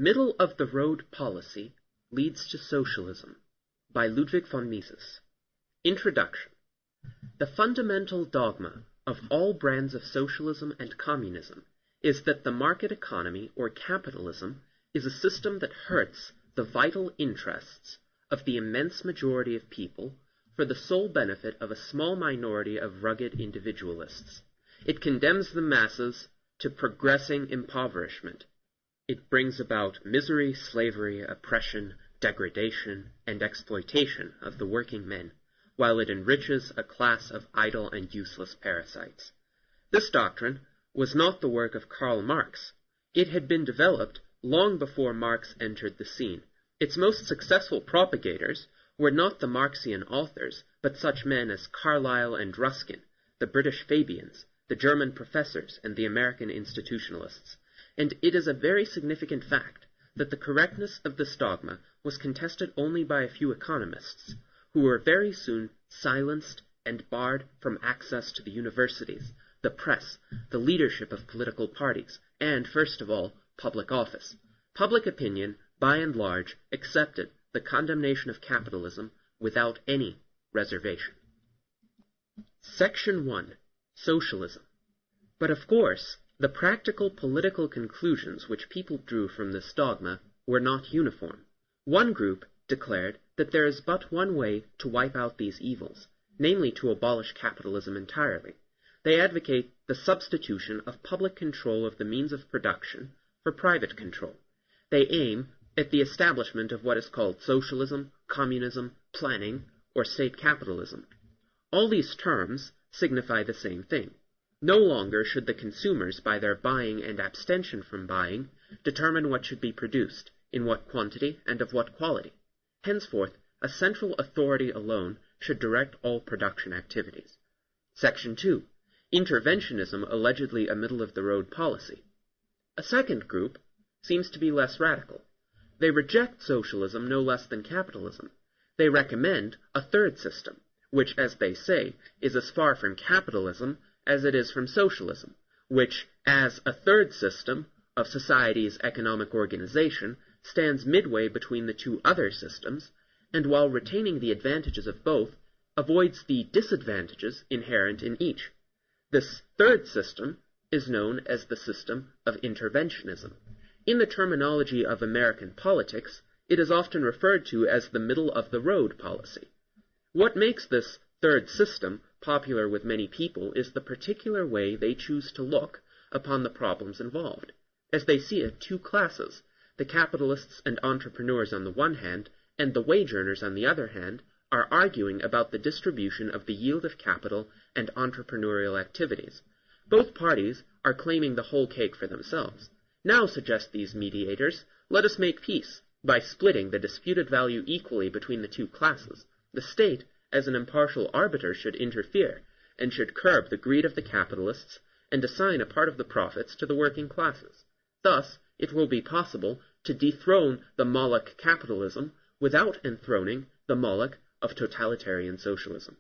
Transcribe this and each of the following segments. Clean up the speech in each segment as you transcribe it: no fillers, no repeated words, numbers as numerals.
Middle-of-the-road policy leads to socialism by Ludwig von Mises. Introduction. The fundamental dogma of all brands of socialism and communism is that the market economy, or capitalism, is a system that hurts the vital interests of the immense majority of people for the sole benefit of a small minority of rugged individualists. It condemns the masses to progressing impoverishment. It brings about misery, slavery, oppression, degradation, and exploitation of the working men, while it enriches a class of idle and useless parasites. This doctrine was not the work of Karl Marx. It had been developed long before Marx entered the scene. Its most successful propagators were not the Marxian authors, but such men as Carlyle and Ruskin, the British Fabians, the German professors, and the American institutionalists. And it is a very significant fact that the correctness of this dogma was contested only by a few economists, who were very soon silenced and barred from access to the universities, the press, the leadership of political parties, and, first of all, public office. Public opinion, by and large, accepted the condemnation of capitalism without any reservation. Section 1. Socialism. But of course, the practical political conclusions which people drew from this dogma were not uniform. One group declared that there is but one way to wipe out these evils, namely to abolish capitalism entirely. They advocate the substitution of public control of the means of production for private control. They aim at the establishment of what is called socialism, communism, planning, or state capitalism. All these terms signify the same thing. No longer should the consumers, by their buying and abstention from buying, determine what should be produced, in what quantity, and of what quality. Henceforth, a central authority alone should direct all production activities. Section 2. Interventionism, allegedly a middle-of-the-road policy. A second group seems to be less radical. They reject socialism no less than capitalism. They recommend a third system, which, as they say, is as far from capitalism as it is from socialism, which, as a third system of society's economic organization, stands midway between the two other systems, and while retaining the advantages of both, avoids the disadvantages inherent in each. This third system is known as the system of interventionism. In the terminology of American politics, it is often referred to as the middle-of-the-road policy. What makes this third system popular with many people is the particular way they choose to look upon the problems involved. As they see it, two classes, the capitalists and entrepreneurs on the one hand, and the wage earners on the other hand, are arguing about the distribution of the yield of capital and entrepreneurial activities. Both parties are claiming the whole cake for themselves. Now, suggest these mediators, let us make peace by splitting the disputed value equally between the two classes. The state, as an impartial arbiter, should interfere, and should curb the greed of the capitalists, and assign a part of the profits to the working classes. Thus, it will be possible to dethrone the Moloch capitalism without enthroning the Moloch of totalitarian socialism.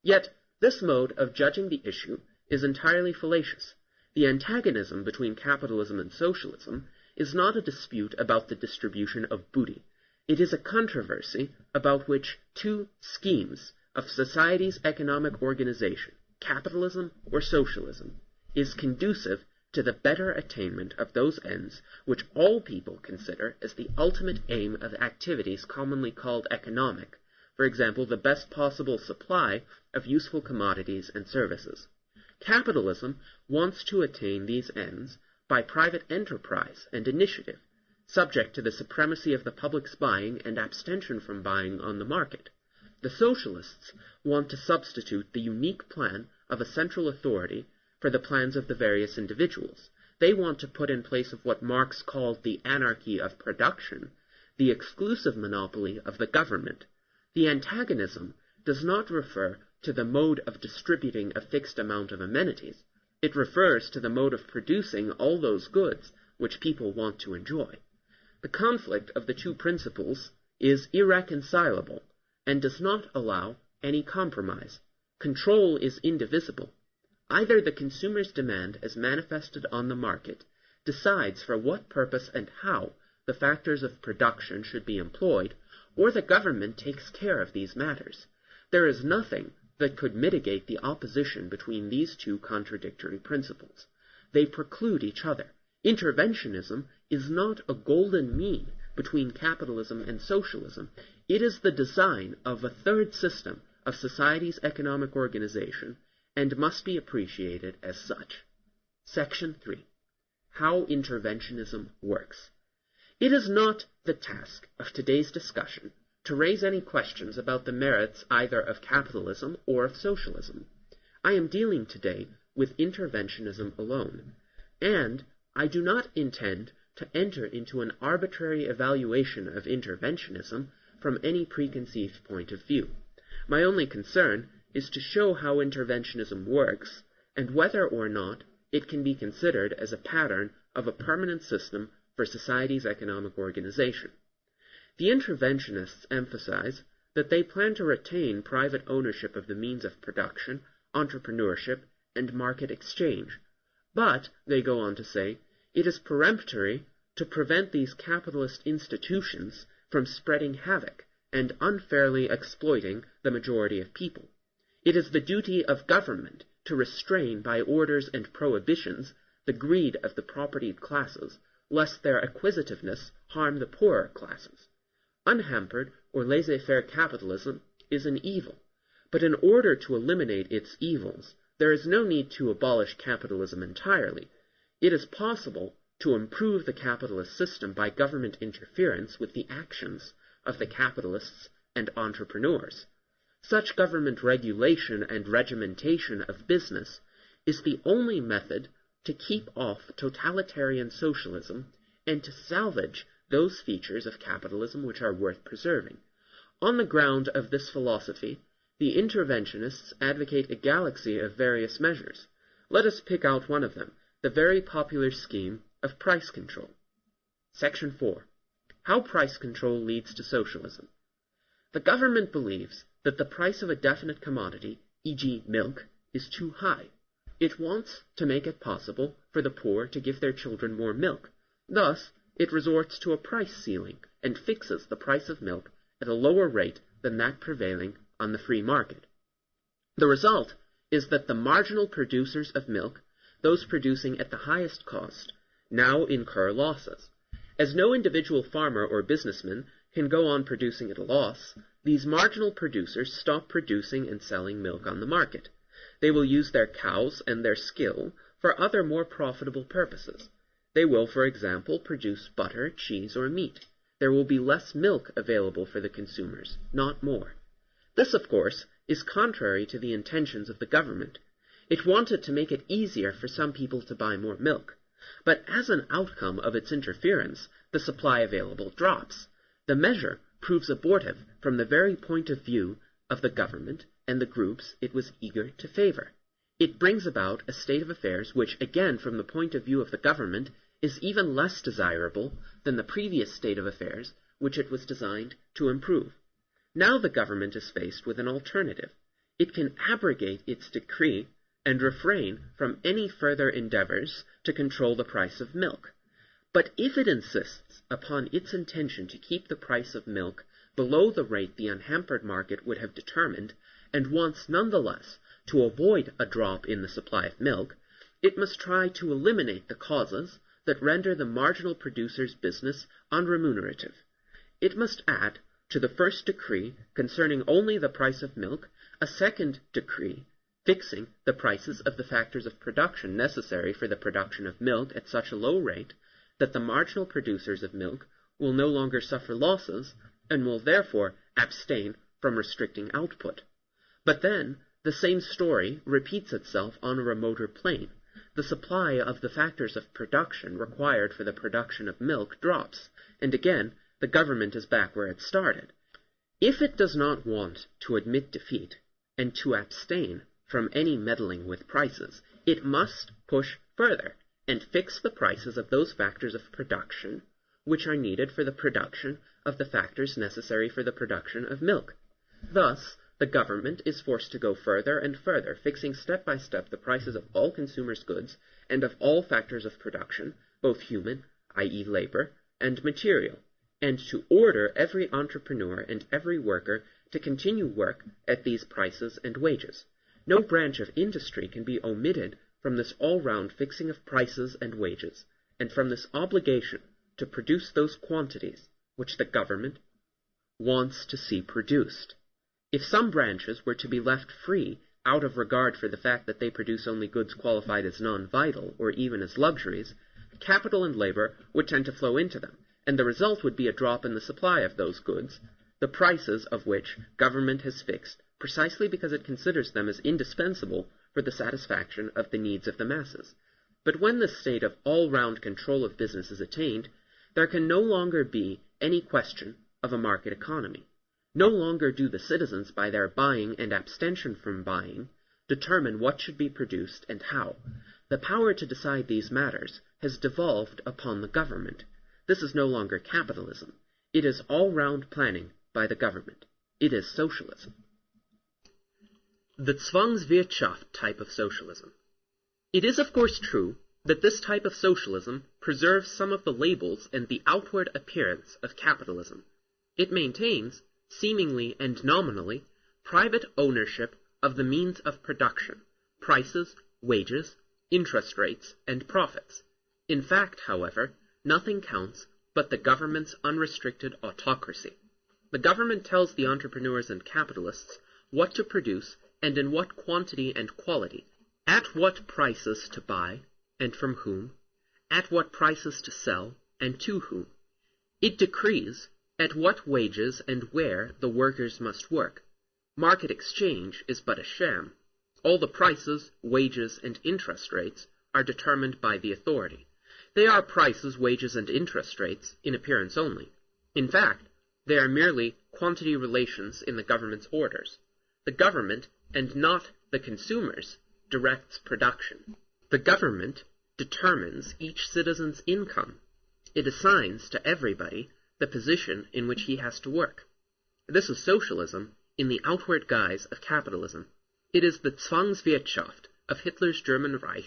Yet, this mode of judging the issue is entirely fallacious. The antagonism between capitalism and socialism is not a dispute about the distribution of booty. It is a controversy about which two schemes of society's economic organization, capitalism or socialism, is conducive to the better attainment of those ends which all people consider as the ultimate aim of activities commonly called economic, for example, the best possible supply of useful commodities and services. Capitalism wants to attain these ends by private enterprise and initiative, subject to the supremacy of the public's buying and abstention from buying on the market. The socialists want to substitute the unique plan of a central authority for the plans of the various individuals. They want to put in place of what Marx called the anarchy of production, the exclusive monopoly of the government. The antagonism does not refer to the mode of distributing a fixed amount of amenities. It refers to the mode of producing all those goods which people want to enjoy. The conflict of the two principles is irreconcilable and does not allow any compromise. Control is indivisible. Either the consumer's demand as manifested on the market decides for what purpose and how the factors of production should be employed, or the government takes care of these matters. There is nothing that could mitigate the opposition between these two contradictory principles. They preclude each other. Interventionism is not a golden mean between capitalism and socialism. It is the design of a third system of society's economic organization and must be appreciated as such. Section 3. How interventionism works. It is not the task of today's discussion to raise any questions about the merits either of capitalism or of socialism. I am dealing today with interventionism alone, and I do not intend to enter into an arbitrary evaluation of interventionism from any preconceived point of view. My only concern is to show how interventionism works, and whether or not it can be considered as a pattern of a permanent system for society's economic organization. The interventionists emphasize that they plan to retain private ownership of the means of production, entrepreneurship, and market exchange. But, they go on to say, it is peremptory to prevent these capitalist institutions from spreading havoc and unfairly exploiting the majority of people. It is the duty of government to restrain by orders and prohibitions the greed of the propertied classes, lest their acquisitiveness harm the poorer classes. Unhampered or laissez-faire capitalism is an evil, but in order to eliminate its evils, there is no need to abolish capitalism entirely. It is possible to improve the capitalist system by government interference with the actions of the capitalists and entrepreneurs. Such government regulation and regimentation of business is the only method to keep off totalitarian socialism and to salvage those features of capitalism which are worth preserving. On the ground of this philosophy, the interventionists advocate a galaxy of various measures. Let us pick out one of them, the very popular scheme of price control. Section 4. How price control leads to socialism. The government believes that the price of a definite commodity, e.g. milk, is too high. It wants to make it possible for the poor to give their children more milk. Thus, it resorts to a price ceiling and fixes the price of milk at a lower rate than that prevailing on the free market. The result is that the marginal producers of milk, those producing at the highest cost, now incur losses. As no individual farmer or businessman can go on producing at a loss, these marginal producers stop producing and selling milk on the market. They will use their cows and their skill for other more profitable purposes. They will, for example, produce butter, cheese, or meat. There will be less milk available for the consumers, not more. This, of course, is contrary to the intentions of the government. It wanted to make it easier for some people to buy more milk. But as an outcome of its interference, the supply available drops. The measure proves abortive from the very point of view of the government and the groups it was eager to favor. It brings about a state of affairs which, again from the point of view of the government, is even less desirable than the previous state of affairs which it was designed to improve. Now the government is faced with an alternative. It can abrogate its decree and refrain from any further endeavors to control the price of milk. But if it insists upon its intention to keep the price of milk below the rate the unhampered market would have determined, and wants nonetheless to avoid a drop in the supply of milk, it must try to eliminate the causes that render the marginal producer's business unremunerative. It must add to the first decree concerning only the price of milk a second decree fixing the prices of the factors of production necessary for the production of milk at such a low rate that the marginal producers of milk will no longer suffer losses and will therefore abstain from restricting output. But then, the same story repeats itself on a remoter plane. The supply of the factors of production required for the production of milk drops, and again, the government is back where it started. If it does not want to admit defeat and to abstain from any meddling with prices, it must push further and fix the prices of those factors of production which are needed for the production of the factors necessary for the production of milk. Thus, the government is forced to go further and further, fixing step by step the prices of all consumers' goods and of all factors of production, both human, i.e. labor, and material, and to order every entrepreneur and every worker to continue work at these prices and wages. No branch of industry can be omitted from this all-round fixing of prices and wages, and from this obligation to produce those quantities which the government wants to see produced. If some branches were to be left free out of regard for the fact that they produce only goods qualified as non-vital or even as luxuries, capital and labor would tend to flow into them, and the result would be a drop in the supply of those goods, the prices of which government has fixed precisely because it considers them as indispensable for the satisfaction of the needs of the masses. But when this state of all-round control of business is attained, there can no longer be any question of a market economy. No longer do the citizens, by their buying and abstention from buying, determine what should be produced and how. The power to decide these matters has devolved upon the government. This is no longer capitalism. It is all-round planning by the government. It is socialism. The Zwangswirtschaft type of socialism. It is of course true that this type of socialism preserves some of the labels and the outward appearance of capitalism. It maintains, seemingly and nominally, private ownership of the means of production, prices, wages, interest rates, and profits. In fact, however, nothing counts but the government's unrestricted autocracy. The government tells the entrepreneurs and capitalists what to produce and in what quantity and quality, at what prices to buy and from whom, at what prices to sell and to whom. It decrees at what wages and where the workers must work. Market exchange is but a sham. All the prices, wages, and interest rates are determined by the authority. They are prices, wages, and interest rates in appearance only. In fact, they are merely quantity relations in the government's orders. The government, and not the consumers, directs production. The government determines each citizen's income. It assigns to everybody the position in which he has to work. This is socialism in the outward guise of capitalism. It is the Zwangswirtschaft of Hitler's German Reich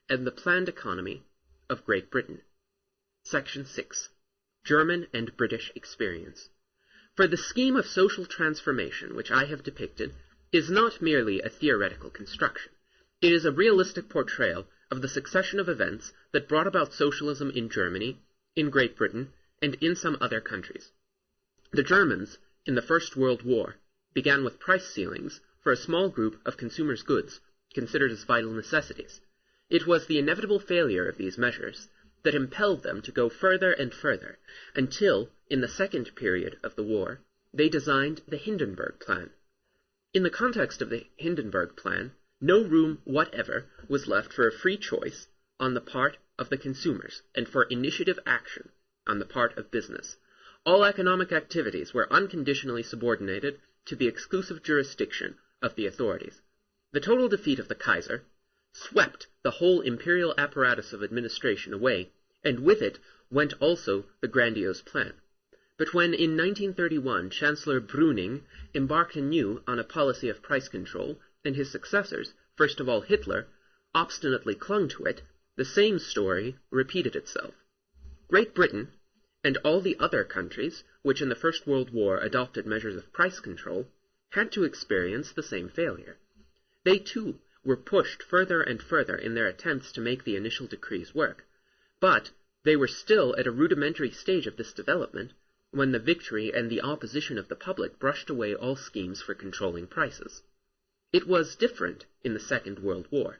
and the planned economy of Great Britain. Section 6. German and British Experience. For the scheme of social transformation which I have depicted is not merely a theoretical construction. It is a realistic portrayal of the succession of events that brought about socialism in Germany, in Great Britain, and in some other countries. The Germans, in the First World War, began with price ceilings for a small group of consumers' goods considered as vital necessities. It was the inevitable failure of these measures that impelled them to go further and further, until, in the second period of the war, they designed the Hindenburg Plan. In the context of the Hindenburg Plan, no room whatever was left for a free choice on the part of the consumers and for initiative action on the part of business. All economic activities were unconditionally subordinated to the exclusive jurisdiction of the authorities. The total defeat of the Kaiser swept the whole imperial apparatus of administration away, and with it went also the grandiose plan. But when in 1931 Chancellor Brüning embarked anew on a policy of price control, and his successors, first of all Hitler, obstinately clung to it, the same story repeated itself. Great Britain, and all the other countries which in the First World War adopted measures of price control, had to experience the same failure. They too were pushed further and further in their attempts to make the initial decrees work, but they were still at a rudimentary stage of this development when the victory and the opposition of the public brushed away all schemes for controlling prices. It was different in the Second World War.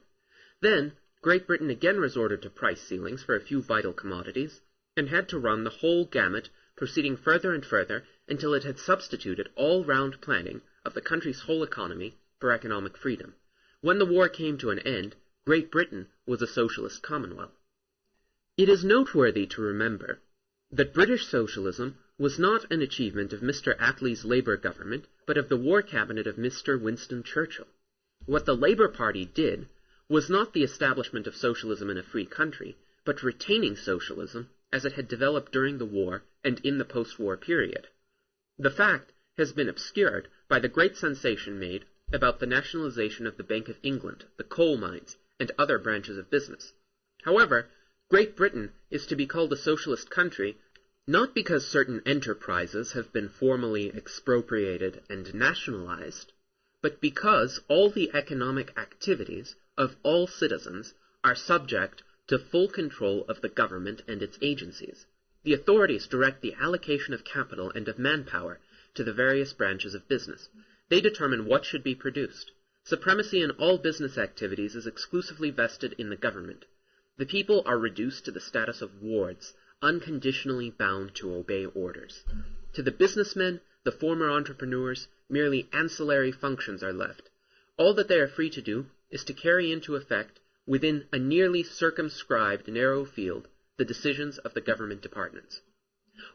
Then Great Britain again resorted to price ceilings for a few vital commodities, and had to run the whole gamut, proceeding further and further until it had substituted all-round planning of the country's whole economy for economic freedom. When the war came to an end, Great Britain was a socialist commonwealth. It is noteworthy to remember that British socialism was not an achievement of Mr. Attlee's Labour government, but of the War Cabinet of Mr. Winston Churchill. What the Labour Party did was not the establishment of socialism in a free country, but retaining socialism as it had developed during the war and in the post-war period. The fact has been obscured by the great sensation made about the nationalization of the Bank of England, the coal mines, and other branches of business. However, Great Britain is to be called a socialist country not because certain enterprises have been formally expropriated and nationalized, but because all the economic activities of all citizens are subject to full control of the government and its agencies. The authorities direct the allocation of capital and of manpower to the various branches of business. They determine what should be produced. Supremacy in all business activities is exclusively vested in the government. The people are reduced to the status of wards, unconditionally bound to obey orders. To the businessmen, the former entrepreneurs, merely ancillary functions are left. All that they are free to do is to carry into effect, within a nearly circumscribed narrow field, the decisions of the government departments.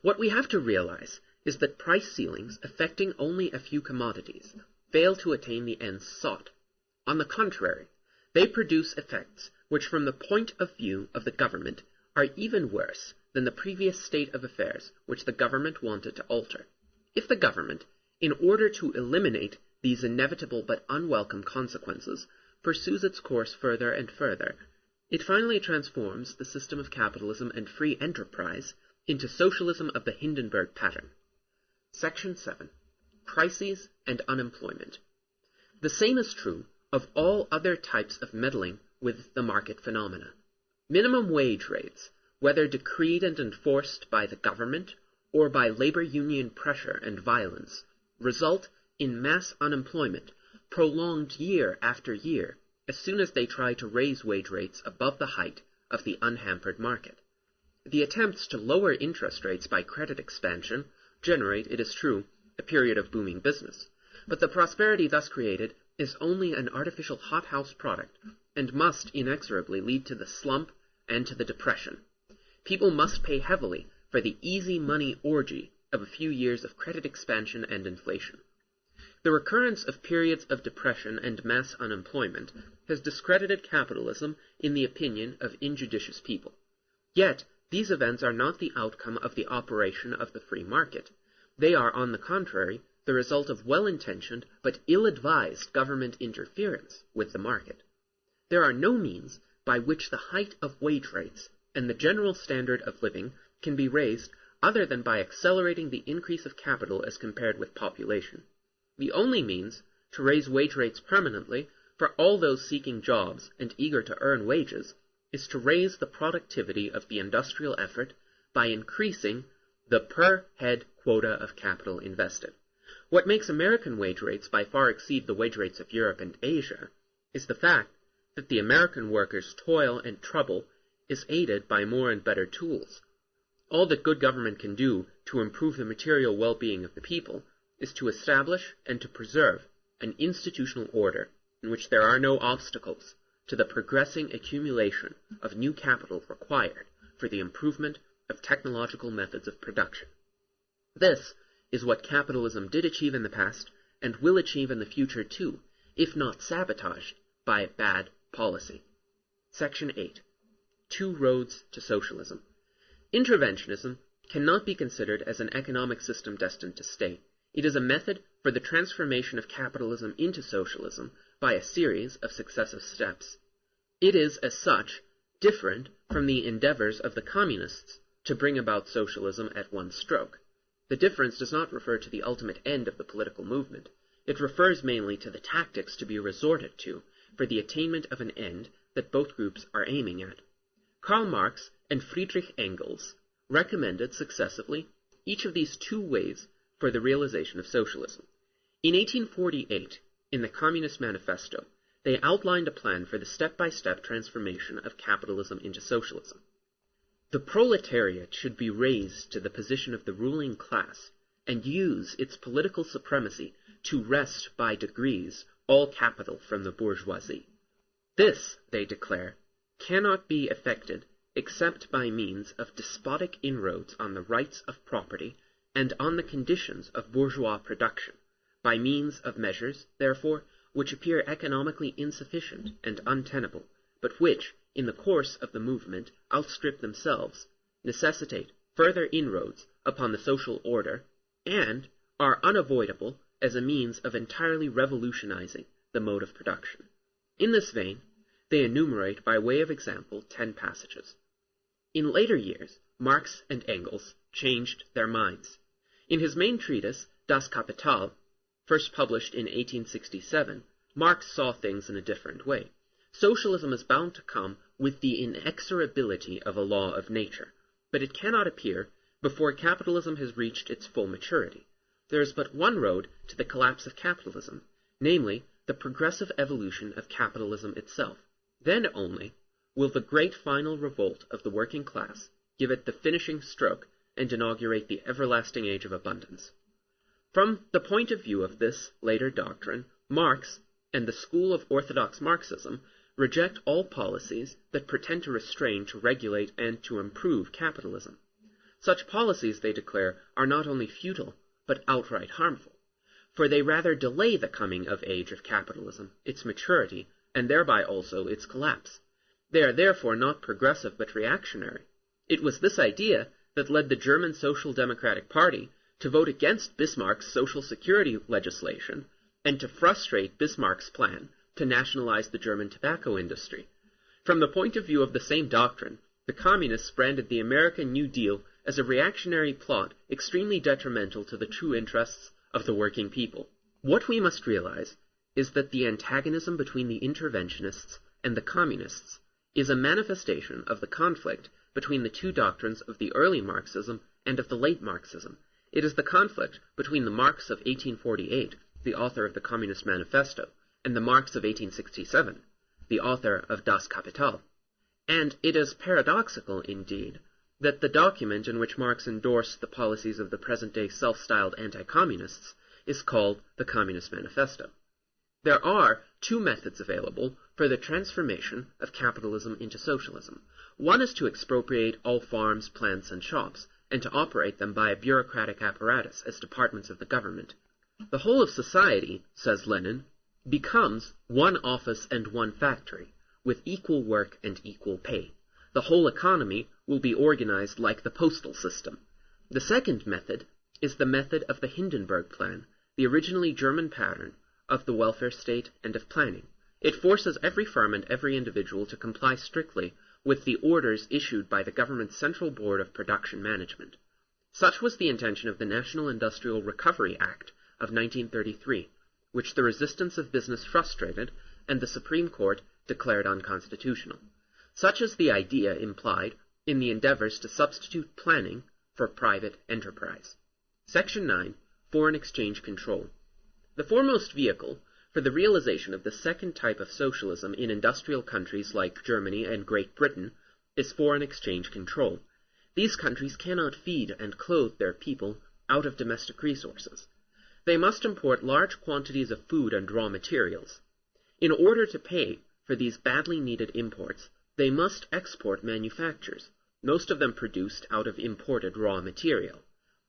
What we have to realize is that price ceilings affecting only a few commodities fail to attain the ends sought. On the contrary, they produce effects which from the point of view of the government are even worse than the previous state of affairs which the government wanted to alter. If the government, in order to eliminate these inevitable but unwelcome consequences, pursues its course further and further, it finally transforms the system of capitalism and free enterprise into socialism of the Hindenburg pattern. Section 7. Crises and unemployment. The same is true of all other types of meddling with the market phenomena. Minimum wage rates, whether decreed and enforced by the government or by labor union pressure and violence, result in mass unemployment, prolonged year after year, as soon as they try to raise wage rates above the height of the unhampered market. The attempts to lower interest rates by credit expansion generate, it is true, a period of booming business, but the prosperity thus created is only an artificial hothouse product and must inexorably lead to the slump and to the depression. People must pay heavily for the easy money orgy of a few years of credit expansion and inflation. The recurrence of periods of depression and mass unemployment has discredited capitalism in the opinion of injudicious people. Yet, these events are not the outcome of the operation of the free market. They are, on the contrary, the result of well-intentioned but ill-advised government interference with the market. There are no means by which the height of wage rates and the general standard of living can be raised other than by accelerating the increase of capital as compared with population. The only means to raise wage rates permanently for all those seeking jobs and eager to earn wages is to raise the productivity of the industrial effort by increasing the per-head quota of capital invested. What makes American wage rates by far exceed the wage rates of Europe and Asia is the fact that the American worker's toil and trouble is aided by more and better tools. All that good government can do to improve the material well-being of the people is to establish and to preserve an institutional order in which there are no obstacles to the progressing accumulation of new capital required for the improvement of technological methods of production. This is what capitalism did achieve in the past and will achieve in the future too, if not sabotaged by bad policy. Section 8. Two roads to socialism. Interventionism cannot be considered as an economic system destined to stay. It is a method for the transformation of capitalism into socialism by a series of successive steps. It is, as such, different from the endeavors of the communists to bring about socialism at one stroke. The difference does not refer to the ultimate end of the political movement. It refers mainly to the tactics to be resorted to for the attainment of an end that both groups are aiming at. Karl Marx and Friedrich Engels recommended successively each of these two ways for the realization of socialism. In 1848, in the Communist Manifesto, they outlined a plan for the step-by-step transformation of capitalism into socialism. The proletariat should be raised to the position of the ruling class and use its political supremacy to wrest by degrees all capital from the bourgeoisie. This, they declare, cannot be effected except by means of despotic inroads on the rights of property and on the conditions of bourgeois production, by means of measures, therefore, which appear economically insufficient and untenable, but which, in the course of the movement, outstrip themselves, necessitate further inroads upon the social order, and are unavoidable as a means of entirely revolutionizing the mode of production. In this vein, they enumerate by way of example 10 passages. In later years, Marx and Engels changed their minds. In his main treatise, Das Kapital, first published in 1867, Marx saw things in a different way. Socialism is bound to come with the inexorability of a law of nature, but it cannot appear before capitalism has reached its full maturity. There is but one road to the collapse of capitalism, namely, the progressive evolution of capitalism itself. Then only will the great final revolt of the working class give it the finishing stroke and inaugurate the everlasting age of abundance. From the point of view of this later doctrine, Marx and the school of orthodox Marxism reject all policies that pretend to restrain, to regulate, and to improve capitalism. Such policies, they declare, are not only futile, but outright harmful, for they rather delay the coming of age of capitalism, its maturity, and thereby also its collapse. They are therefore not progressive but reactionary. It was this idea that led the German Social Democratic Party to vote against Bismarck's Social Security legislation and to frustrate Bismarck's plan to nationalize the German tobacco industry. From the point of view of the same doctrine, the communists branded the American New Deal as a reactionary plot extremely detrimental to the true interests of the working people. What we must realize is that the antagonism between the interventionists and the communists is a manifestation of the conflict between the two doctrines of the early Marxism and of the late Marxism. It is the conflict between the Marx of 1848, the author of the Communist Manifesto, and the Marx of 1867, the author of Das Kapital. And it is paradoxical, indeed, that the document in which Marx endorsed the policies of the present-day self-styled anti-communists is called the Communist Manifesto. There are two methods available for the transformation of capitalism into socialism. One is to expropriate all farms, plants, and shops, and to operate them by a bureaucratic apparatus as departments of the government. The whole of society, says Lenin, becomes one office and one factory, with equal work and equal pay. The whole economy will be organized like the postal system. The second method is the method of the Hindenburg Plan, the originally German pattern of the welfare state and of planning. It forces every firm and every individual to comply strictly with the orders issued by the government's Central Board of Production Management. Such was the intention of the National Industrial Recovery Act of 1933, which the resistance of business frustrated and the Supreme Court declared unconstitutional. Such is the idea implied in the endeavors to substitute planning for private enterprise. Section 9. Foreign Exchange Control. The foremost vehicle for the realization of the second type of socialism in industrial countries like Germany and Great Britain is foreign exchange control. These countries cannot feed and clothe their people out of domestic resources. They must import large quantities of food and raw materials. In order to pay for these badly needed imports, they must export manufactures, most of them produced out of imported raw material.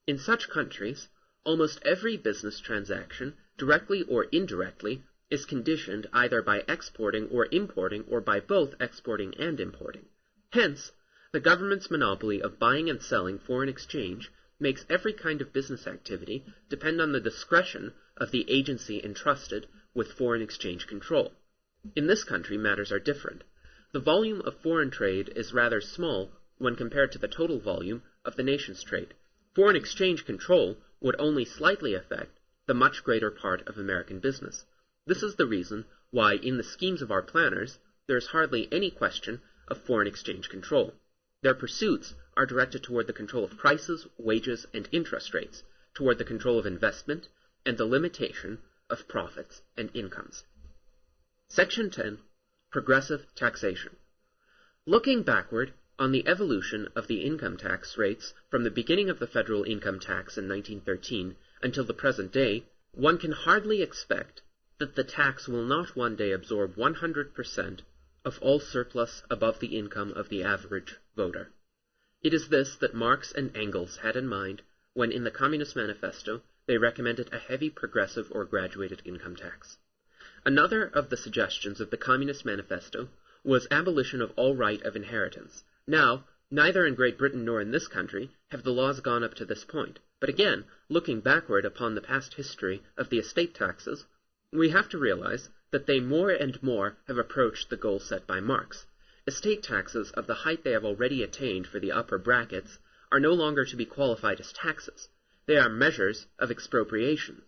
In such countries, almost every business transaction, directly or indirectly, is conditioned either by exporting or importing or by both exporting and importing. Hence, the government's monopoly of buying and selling foreign exchange makes every kind of business activity depend on the discretion of the agency entrusted with foreign exchange control. In this country, matters are different. The volume of foreign trade is rather small when compared to the total volume of the nation's trade. Foreign exchange control would only slightly affect the much greater part of American business. This is the reason why, in the schemes of our planners, there is hardly any question of foreign exchange control. Their pursuits are directed toward the control of prices, wages, and interest rates, toward the control of investment, and the limitation of profits and incomes. Section 10. Progressive Taxation. Looking backward on the evolution of the income tax rates from the beginning of the federal income tax in 1913 until the present day, one can hardly expect that the tax will not one day absorb 100% of all surplus above the income of the average voter. It is this that Marx and Engels had in mind when in the Communist Manifesto they recommended a heavy progressive or graduated income tax. Another of the suggestions of the Communist Manifesto was abolition of all right of inheritance. Now, neither in Great Britain nor in this country have the laws gone up to this point. But again, looking backward upon the past history of the estate taxes, we have to realize that they more and more have approached the goal set by Marx. Estate taxes of the height they have already attained for the upper brackets are no longer to be qualified as taxes. They are measures of expropriation.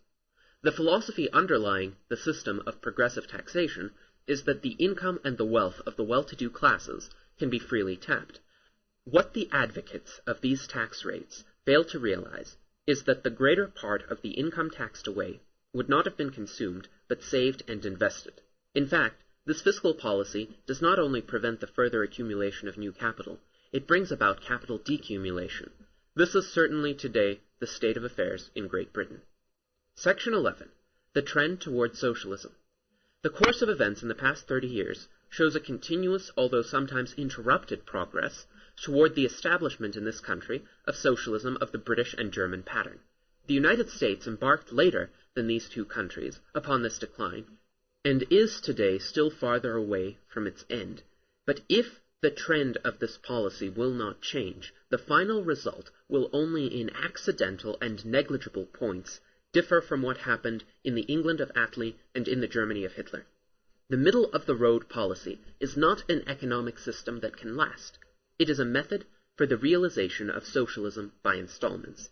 The philosophy underlying the system of progressive taxation is that the income and the wealth of the well-to-do classes can be freely tapped. What the advocates of these tax rates fail to realize is that the greater part of the income taxed away would not have been consumed, but saved and invested. In fact, this fiscal policy does not only prevent the further accumulation of new capital, it brings about capital decumulation. This is certainly today the state of affairs in Great Britain. Section 11. The trend toward socialism. The course of events in the past 30 years shows a continuous, although sometimes interrupted, progress toward the establishment in this country of socialism of the British and German pattern. The United States embarked later than these two countries upon this decline, and is today still farther away from its end. But if the trend of this policy will not change, the final result will only in accidental and negligible points differ from what happened in the England of Attlee and in the Germany of Hitler. The middle-of-the-road policy is not an economic system that can last. It is a method for the realization of socialism by installments.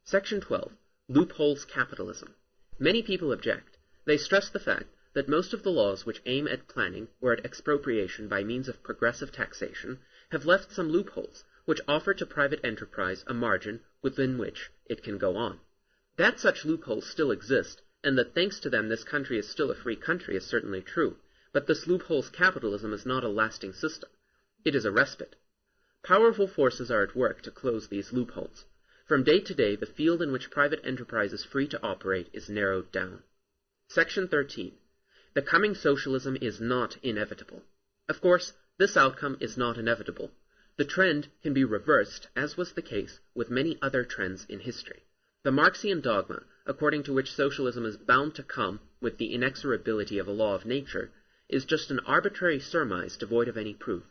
Section 12. Loopholes capitalism. Many people object. They stress the fact that most of the laws which aim at planning or at expropriation by means of progressive taxation have left some loopholes which offer to private enterprise a margin within which it can go on. That such loopholes still exist, and that thanks to them this country is still a free country, is certainly true, but this loopholes capitalism is not a lasting system. It is a respite. Powerful forces are at work to close these loopholes. From day to day, the field in which private enterprise is free to operate is narrowed down. Section 13. The coming socialism is not inevitable. Of course, this outcome is not inevitable. The trend can be reversed, as was the case with many other trends in history. The Marxian dogma, according to which socialism is bound to come with the inexorability of a law of nature, is just an arbitrary surmise devoid of any proof.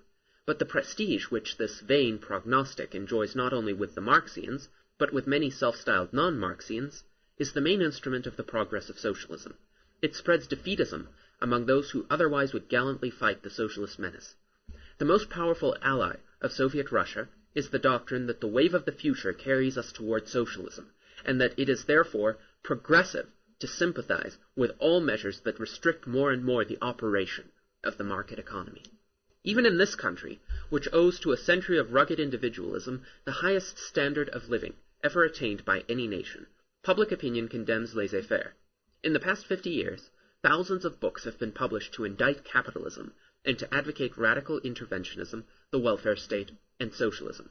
But the prestige which this vain prognostic enjoys not only with the Marxians, but with many self-styled non-Marxians, is the main instrument of the progress of socialism. It spreads defeatism among those who otherwise would gallantly fight the socialist menace. The most powerful ally of Soviet Russia is the doctrine that the wave of the future carries us toward socialism, and that it is therefore progressive to sympathize with all measures that restrict more and more the operation of the market economy. Even in this country, which owes to a century of rugged individualism the highest standard of living ever attained by any nation, public opinion condemns laissez-faire. In the past 50 years, thousands of books have been published to indict capitalism and to advocate radical interventionism, the welfare state, and socialism.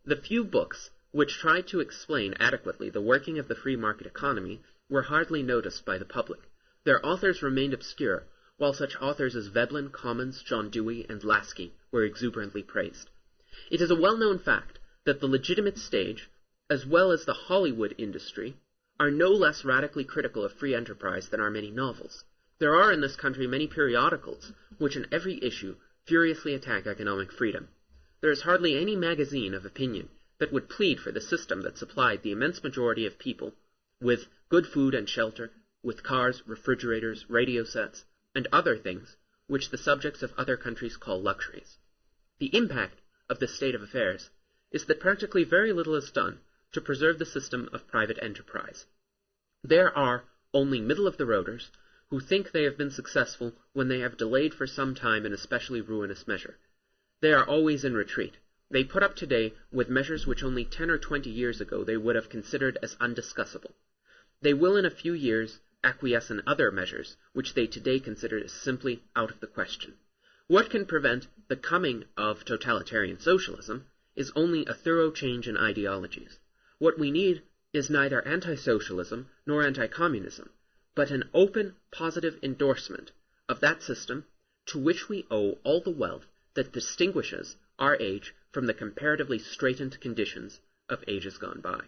The few books which tried to explain adequately the working of the free market economy were hardly noticed by the public. Their authors remained obscure, while such authors as Veblen, Commons, John Dewey, and Lasky were exuberantly praised. It is a well-known fact that the legitimate stage, as well as the Hollywood industry, are no less radically critical of free enterprise than are many novels. There are in this country many periodicals which in every issue furiously attack economic freedom. There is hardly any magazine of opinion that would plead for the system that supplied the immense majority of people with good food and shelter, with cars, refrigerators, radio sets, and other things which the subjects of other countries call luxuries. The impact of this state of affairs is that practically very little is done to preserve the system of private enterprise. There are only middle-of-the-roaders who think they have been successful when they have delayed for some time an especially ruinous measure. They are always in retreat. They put up today with measures which only 10 or 20 years ago they would have considered as undiscussable. They will in a few years acquiesce in other measures which they today consider as simply out of the question. What can prevent the coming of totalitarian socialism is only a thorough change in ideologies. What we need is neither anti-socialism nor anti-communism, but an open, positive endorsement of that system to which we owe all the wealth that distinguishes our age from the comparatively straitened conditions of ages gone by.